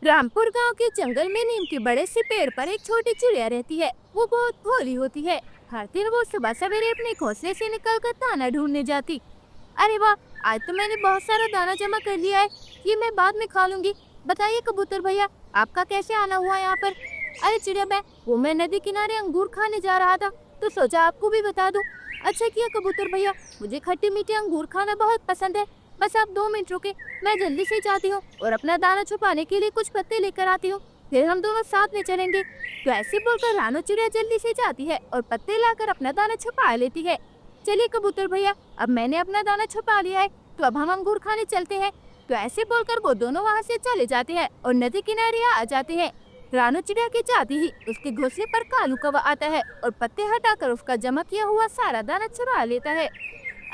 रामपुर गांव के जंगल में नीम के बड़े से पेड़ पर एक छोटी चिड़िया रहती है। वो बहुत भोली होती है। हर दिन वो सुबह सवेरे अपने घोंसले से निकलकर दाना ढूंढने जाती। अरे वाह, आज तो मैंने बहुत सारा दाना जमा कर लिया है। ये मैं बाद में खा लूंगी। बताइए कबूतर भैया, आपका कैसे आना हुआ यहाँ पर? अरे चिड़िया मैं नदी किनारे अंगूर खाने जा रहा था, तो सोचा आपको भी बता दूं। अच्छा किया कबूतर भैया, मुझे खट्टे मीठे अंगूर खाना बहुत पसंद है। बस आप 2 मिनट रुके, मैं जल्दी से जाती हूँ और अपना दाना छुपाने के लिए कुछ पत्ते लेकर आती हूँ। फिर हम दोनों साथ में चलेंगे। तो ऐसे बोलकर रानो चिड़िया जल्दी से जाती है और पत्ते लाकर अपना दाना छुपा लेती है। चलिए कबूतर भैया, अब मैंने अपना दाना छुपा लिया है, तो अब हम अंगूर खाने चलते हैं। तो ऐसे बोलकर वो दोनों वहाँ से चले जाते हैं और नदी किनारे आ जाते हैं। रानो चिड़िया के जाते ही उसके घोंसले पर कालू कौवा आता है और पत्ते हटाकर उसका जमा किया हुआ सारा दाना चुरा लेता है।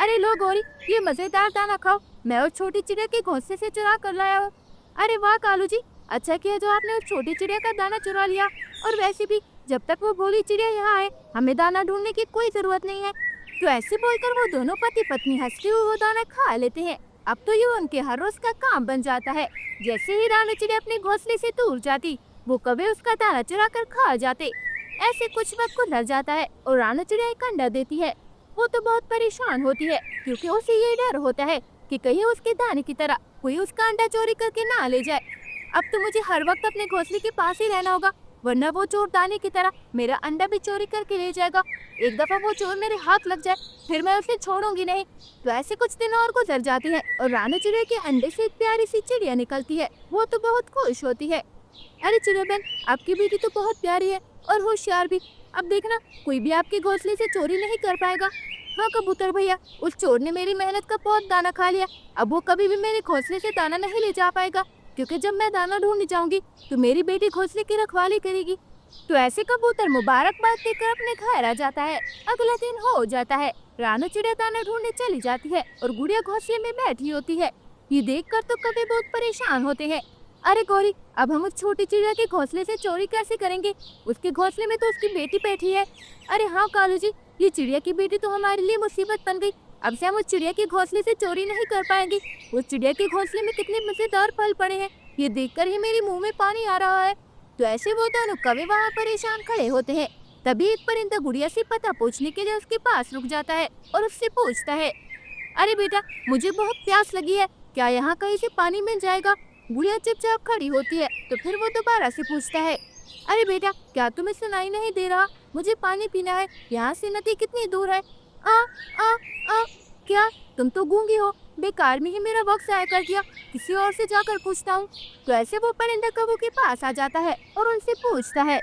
अरे लो गौरी, ये मजेदार दाना खाओ, मैं उस छोटी चिड़िया के घोंसले से चुरा कर लाया हूँ। अरे वाह कालू जी, अच्छा किया जो आपने उस छोटी चिड़िया का दाना चुरा लिया। और वैसे भी जब तक वो भोली चिड़िया यहाँ है, हमें दाना ढूंढने की कोई जरूरत नहीं है। तो ऐसे बोलकर वो दोनों पति पत्नी हंसते हुए वो दाना खा लेते हैं। अब तो ये उनके हर रोज का काम बन जाता है। जैसे ही रानो चिड़िया अपने घोंसले से दूर जाती, वो कभी उसका दाना चुरा कर खा जाते। ऐसे कुछ वक्त गुजर जाता है और रानो चिड़िया एक अंडा देती है। वो तो बहुत परेशान होती है, क्योंकि उसे ये डर होता है कि कहीं उसके दाने की तरह कोई उसका अंडा चोरी करके ना ले जाए। अब तो मुझे हर वक्त अपने घोंसले के पास ही रहना होगा, वरना वो चोर दाने की तरह मेरा अंडा भी चोरी करके ले जाएगा। एक दफा वो चोर मेरे हाथ लग जाए, फिर मैं उसे छोड़ूंगी नहीं। तो ऐसे कुछ दिन और गुजर जाते हैं और रानो चिड़िया के अंडे से एक प्यारी सी चिड़िया निकलती है। वो तो बहुत खुश होती है। अरे चिड़िया बहन, आपकी बेटी तो बहुत प्यारी है और होशियार भी। अब देखना, कोई भी आपके घोंसले से चोरी नहीं कर पाएगा। हाँ कबूतर भैया, उस चोर ने मेरी मेहनत का बहुत दाना खा लिया। अब वो कभी भी मेरे घोंसले से दाना नहीं ले जा पाएगा, क्योंकि जब मैं दाना ढूंढने जाऊंगी तो मेरी बेटी घोंसले की रखवाली करेगी। तो ऐसे कबूतर मुबारकबाद देकर अपने घर आ जाता है। अगला दिन हो जाता है। रानो चिड़िया दाना ढूंढने चली जाती है और गुड़िया घोंसले में बैठी होती है। ये देखकर तो कभी बहुत परेशान होते हैं। अरे गौरी, अब हम उस छोटी चिड़िया के घोंसले से चोरी कैसे करेंगे? उसके घोंसले में तो उसकी बेटी बैठी है। अरे हाँ कालू जी, ये चिड़िया की बेटी तो हमारे लिए मुसीबत बन गई। अब से हम उस चिड़िया के घोंसले से चोरी नहीं कर पाएंगे। उस चिड़िया के घोंसले में कितने मजेदार फल पड़े हैं, ये देखकर ही मेरे मुंह में पानी आ रहा है। तो ऐसे वो दोनों कभी वहाँ परेशान खड़े होते हैं। तभी एक परिंदा गुड़िया से पता पूछने के लिए उसके पास रुक जाता है और उससे पूछता है, अरे बेटा, मुझे बहुत प्यास लगी है, क्या यहाँ कहीं से पानी मिल जाएगा? गुड़िया चुपचाप खड़ी होती है। तो फिर वो दोबारा से पूछता है, अरे बेटा, क्या तुम्हें सुनाई नहीं दे रहा? मुझे पानी पीना है, यहाँ से नदी कितनी दूर है? आ आ आ क्या तुम तो गूंगी हो? बेकार में ही मेरा वक्त जाया कर दिया, किसी और से जाकर पूछता हूँ। तो ऐसे वो परिंदा कव्वों के पास आ जाता है और उनसे पूछता है,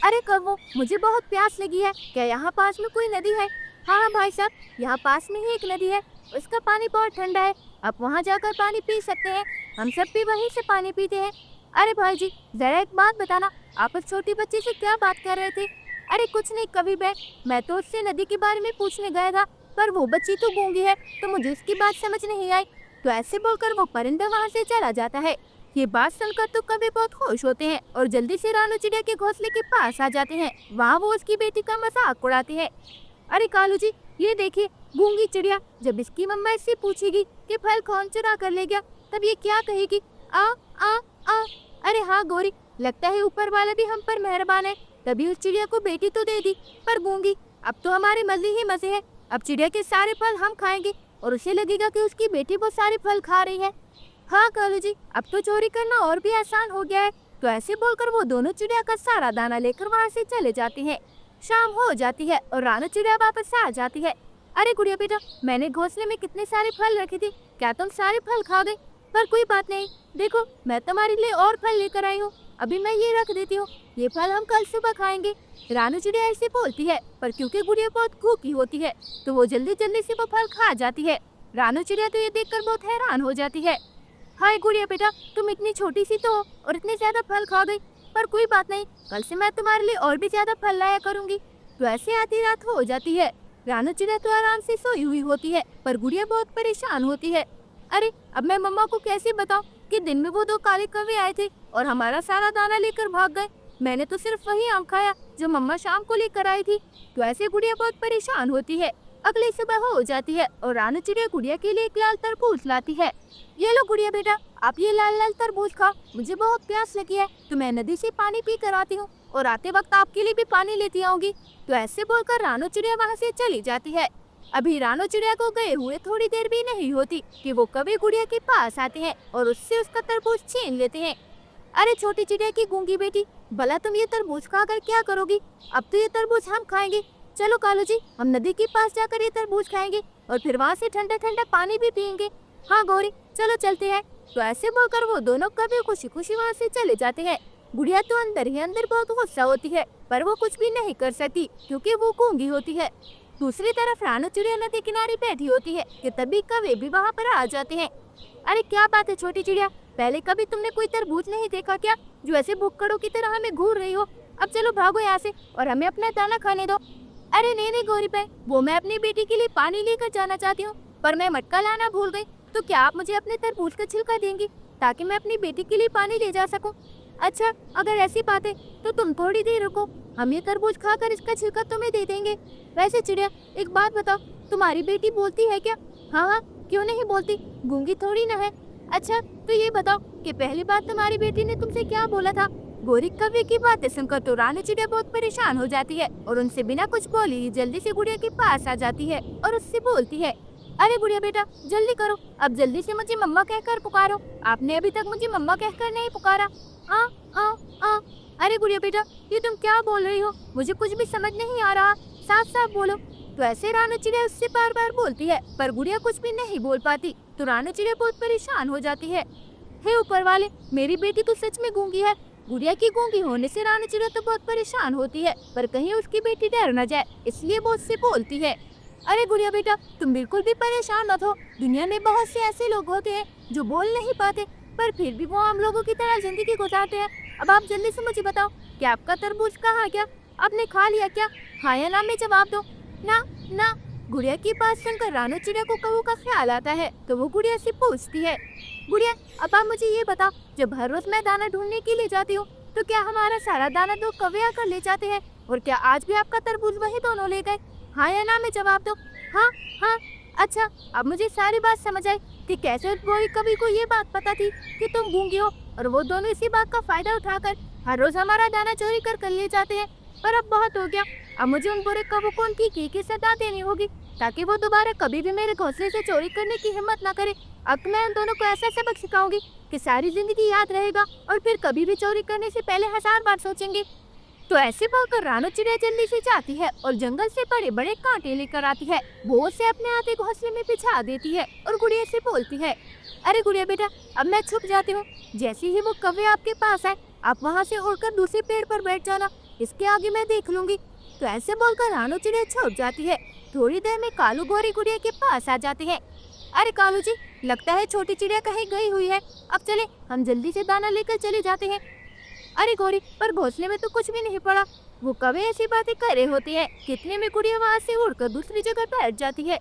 अरे कव्वो, मुझे बहुत प्यास लगी है, क्या यहाँ पास में कोई नदी है? हाँ हाँ भाई साहब, यहाँ पास में ही एक नदी है, उसका पानी बहुत ठंडा है, आप वहाँ जाकर पानी पी सकते हैं। हम सब भी वहीं से पानी पीते हैं। अरे भाई जी, जरा एक बात बताना, आप उस छोटी बच्ची से क्या बात कर रहे थे? अरे कुछ नहीं कवि बहन, मैं तो उससे नदी के बारे में पूछने गया था, पर वो बच्ची तो गूंगी है, तो मुझे उसकी बात समझ नहीं आई। तो ऐसे बोलकर वो परिंदा वहाँ से चला जाता है। ये बात सुनकर तो कवि बहुत खुश होते हैं और जल्दी से रानो चिड़िया के घोंसले के पास आ जाते हैं। वहाँ वो उसकी बेटी का मजाक उड़ाते हैं। अरे कालू जी, ये देखिए, गूंगी चिड़िया जब इसकी मम्मा इससे पूछेगी कि फल कौन चुरा कर ले गया, तब ये क्या कहेगी? आ आ आ अरे हाँ गौरी, लगता है ऊपर वाला भी हम पर मेहरबान है, तभी उस चिड़िया को बेटी तो दे दी। पर गूंगी, अब तो हमारे मजे ही मजे हैं। अब चिड़िया के सारे फल हम खाएंगे और उसे लगेगा कि उसकी बेटी वो सारे फल खा रही है। हाँ कालू जी, अब तो चोरी करना और भी आसान हो गया है। तो ऐसे बोलकर वो दोनों चिड़िया का सारा दाना लेकर वहाँ से चले जाते हैं। शाम हो जाती है और रानो चिड़िया वापस आ जाती है। अरे गुड़िया बेटा, मैंने घोंसले में कितने सारे फल रखे थे, क्या तुम सारे फल खा गए? पर कोई बात नहीं, देखो मैं तुम्हारे लिए और फल लेकर आई हूँ, अभी मैं ये रख देती हूँ, ये फल हम कल सुबह खाएंगे। रानो चिड़िया ऐसे बोलती है, पर क्योंकि गुड़िया बहुत भूखी होती है तो वो जल्दी जल्दी से वो फल खा जाती है। रानो चिड़िया तो ये देखकर बहुत हैरान हो जाती है। हाय गुड़िया बेटा, तुम इतनी छोटी सी तो हो और इतने ज्यादा फल खा गई, पर कोई बात नहीं, कल से मैं तुम्हारे लिए और भी ज्यादा फल लाया करूंगी। तो ऐसे आधी रात हो जाती है। रानो चिड़िया तो आराम से सोई हुई होती है, पर गुड़िया बहुत परेशान होती है। अरे अब मैं मम्मा को कैसे बताऊं कि दिन में वो दो काले कौवे आए थे और हमारा सारा दाना लेकर भाग गए? मैंने तो सिर्फ वही आम खाया जो मम्मा शाम को लेकर आई थी। तो ऐसे गुड़िया बहुत परेशान होती है। अगली सुबह हो जाती है और रानू चिड़िया गुड़िया के लिए एक लाल तरबूज लाती है। ये लो गुड़िया बेटा, आप ये लाल लाल तरबूज खाओ, मुझे बहुत प्यास लगी है तो मैं नदी से पानी पी कर आती हूँ और आते वक्त आपके लिए भी पानी लेती आऊंगी। तो ऐसे बोलकर रानू चिड़िया वहाँ से चली जाती है। अभी रानू चिड़िया को गए हुए थोड़ी देर भी नहीं होती कि वो कभी गुड़िया के पास आते हैं और उससे उसका तरबूज छीन लेते हैं। अरे छोटी चिड़िया की गूंगी बेटी, भला तुम ये तरबूज खाकर क्या करोगी? अब तो ये तरबूज हम खाएंगे। चलो कालू जी, हम नदी के पास जाकर ये तरबूज खाएंगे और फिर वहाँ से ठंडा ठंडा पानी भी पियेंगे। हाँ गौरी, चलो चलते हैं। तो ऐसे बोलकर वो दोनों कभी खुशी खुशी वहाँ से चले जाते हैं। गुड़िया तो अंदर ही अंदर बहुत गुस्सा होती है, पर वो कुछ भी नहीं कर सकती क्योंकि वो गूंगी होती है। दूसरी तरफ रानू चिड़िया नदी किनारे बैठी होती है कि तभी कौवे भी वहाँ पर आ जाते हैं। अरे क्या बात है छोटी चिड़िया, पहले कभी तुमने कोई तरबूज नहीं देखा क्या, जो ऐसे भुक्कड़ों की तरह हमें घूर रही हो? अब चलो भागो यहाँ से और हमें अपना दाना खाने दो। अरे नहीं नहीं गौरी भाई, वो मैं अपनी बेटी के लिए पानी लेकर जाना चाहती हूँ, पर मैं मटका लाना भूल गई। तो क्या आप मुझे अपने तरबूज का छिलका देंगी ताकि मैं अपनी बेटी के लिए पानी ले जा सकूं? अच्छा, अगर ऐसी बात है तो तुम थोड़ी देर रुको, हम ये तरबूज खाकर इसका छिलका तुम्हें दे देंगे। वैसे चिड़िया, एक बात बताओ, तुम्हारी बेटी बोलती है क्या? हाँ हाँ, क्यों नहीं बोलती, गूंगी थोड़ी ना है। अच्छा तो ये बताओ कि पहली बात तुम्हारी बेटी ने तुमसे क्या बोला था? गोरी कौवे की बातें सुनकर तो रानू चिड़िया बहुत परेशान हो जाती है और उनसे बिना कुछ बोले ही जल्दी से गुड़िया के पास आ जाती है और उससे बोलती है, अरे गुड़िया बेटा जल्दी करो, अब जल्दी से मुझे मम्मा कहकर पुकारो, आपने अभी तक मुझे मम्मा कहकर नहीं पुकारा। आ आ आ अरे गुड़िया बेटा, ये तुम क्या बोल रही हो, मुझे कुछ भी समझ नहीं आ रहा, साफ साफ बोलो। तो ऐसे रानू चिड़िया उससे बार बार बोलती है, पर गुड़िया कुछ भी नहीं बोल पाती। तो रानू चिड़िया बहुत परेशान हो जाती है। हे ऊपर वाले, मेरी बेटी तो सच में गूंगी है। गुड़िया की गूंगी होने से रानू चिड़िया तो बहुत परेशान होती है, पर कहीं उसकी बेटी डर न जाए इसलिए वो उससे बोलती है, अरे गुड़िया बेटा तुम बिल्कुल भी परेशान मत हो, दुनिया में बहुत से ऐसे लोग होते हैं जो बोल नहीं पाते पर फिर भी वो हम लोगों की तरह जिंदगी गुजारते हैं। अब आप जल्दी से मुझे बताओ कि आपका तरबूज कहाँ गया, आपने खा लिया क्या? हाँ या ना में जवाब दो। ना ना। गुड़िया की बात सुनकर रानू चिड़िया को कौवे का ख्याल आता है तो वो गुड़िया से पूछती है, गुड़िया अब आप मुझे ये बताओ, जब हर रोज मैं दाना ढूंढने के लिए जाती हूँ तो क्या हमारा सारा दाना दो कौवे आकर ले जाते हैं, और क्या आज भी आपका तरबूज वही दोनों ले गए? हाँ या ना में जवाब दो। हाँ हाँ। अच्छा, अब मुझे सारी बात समझ आई कि कैसे गोरी कवि को ये बात पता थी कि तुम गूंगी हो और वो दोनों इसी बात का फायदा उठाकर हर रोज हमारा दाना चोरी कर ले जाते हैं। पर अब बहुत हो गया, अब मुझे उन बुरे कौवों को उनकी की सजा देनी होगी ताकि वो दोबारा कभी भी मेरे घोंसले से चोरी करने की हिम्मत न करे। अब मैं उन दोनों को ऐसा सबक सिखाऊंगी कि सारी जिंदगी याद रहेगा और फिर कभी भी चोरी करने से पहले 1000 बार सोचेंगे। तो ऐसे बोलकर रानू चिड़िया जल्दी से जाती है और जंगल से बड़े बड़े कांटे लेकर आती है। वो उसे अपने आते घोंसले में बिछा देती है और गुड़िया से बोलती है, अरे गुड़िया बेटा अब मैं छुप जाती हूँ, जैसे ही वो कौवे आपके पास आए आप वहाँ से उड़कर दूसरे पेड़ पर बैठ जाना, इसके आगे मैं देख लूंगी। तो ऐसे बोलकर रानू चिड़िया छुप जाती है। थोड़ी देर में कालू गोरी गुड़िया के पास आ जाते हैं। अरे कालू जी, लगता है छोटी चिड़िया कहीं गई हुई है, अब चले हम जल्दी से दाना लेकर चले जाते हैं। अरे गौरी, पर घोंसले में तो कुछ भी नहीं पड़ा, वो कभी ऐसी बातें कर रहे होती है, कितने में गुड़िया वहाँ से उड़कर दूसरी जगह बैठ जाती है।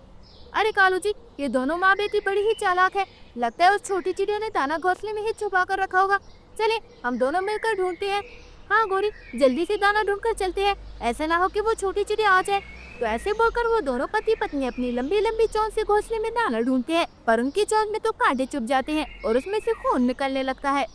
अरे कालू जी, ये दोनों माँ बेटी बड़ी ही चालाक है, लगता है उस छोटी चिड़िया ने दाना घोंसले में ही छुपा कर रखा होगा, चले हम दोनों मिलकर ढूंढते हैं। हाँ गौरी, जल्दी से दाना ढूंढ कर चलते हैं, ऐसा ना हो कि वो छोटी चिड़िया आ जाए। तो ऐसे बोलकर वो दोनों पति पत्नी अपनी लंबी लंबी चोंच से घोंसले में दाना ढूंढते हैं, पर उनकी चोंच में तो कांटे चुभ जाते हैं और उसमें से खून निकलने लगता है।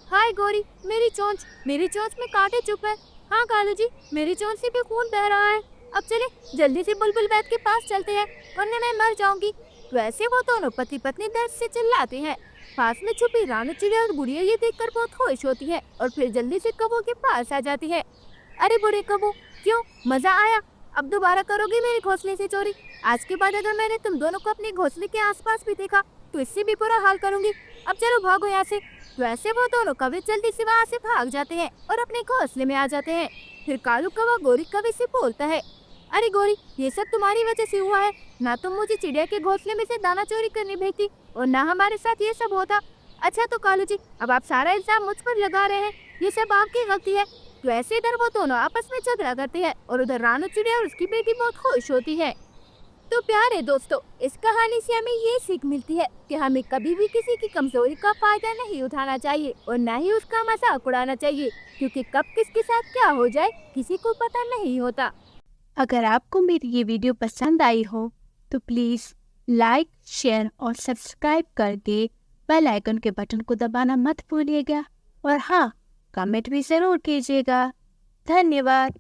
हाय गौरी, मेरी चोंच में कांटे चुभ है। हाँ कालू जी, मेरी चोंच से भी खून बह रहा है, अब चले जल्दी से बुलबुल वैद के पास चलते हैं वरना मैं मर जाऊंगी। तो ऐसे वो दोनों पति पत्नी दर्द से चिल्लाते हैं। पास में छुपी रानू चिड़िया और गुड़िया ये देखकर बहुत खुश होती है और फिर जल्दी से कौवों के पास आ जाती है। अरे बुरे कौवों, क्यों मजा आया, अब दोबारा करोगे मेरे घोंसले से चोरी? आज के बाद अगर मैंने तुम दोनों को अपने घोंसले के आसपास भी देखा तो इससे भी बुरा हाल करूंगी, अब चलो भागो यहाँ से। तो ऐसे वो दोनों कौवे जल्दी से वहाँ से भाग जाते हैं और अपने घोंसले में आ जाते हैं। फिर कालू कौवा गोरी कौवे से बोलता है, अरे गोरी, ये सब तुम्हारी वजह से हुआ है, ना तुम मुझे चिड़िया के घोंसले में से दाना चोरी करने भेजती और ना हमारे साथ ये सब होता। अच्छा तो कालू जी, अब आप सारा इल्जाम मुझ पर लगा रहे हैं, ये सब आपकी गलती है। तो ऐसे इधर वो दोनों आपस में झगड़ा करते हैं और उधर रानू चिड़िया और उसकी बेटी बहुत खुश होती है। तो प्यारे दोस्तों, इस कहानी से हमें ये सीख मिलती है कि हमें कभी भी किसी की कमजोरी का फायदा नहीं उठाना चाहिए और न ही उसका मजाक उड़ाना चाहिए, क्योंकि कब किसके साथ क्या हो जाए किसी को पता नहीं होता। अगर आपको मेरी ये वीडियो पसंद आई हो तो प्लीज़ लाइक, शेयर और सब्सक्राइब करके बेल आइकन के बटन को दबाना मत भूलिएगा। और हाँ, कमेंट भी ज़रूर कीजिएगा। धन्यवाद।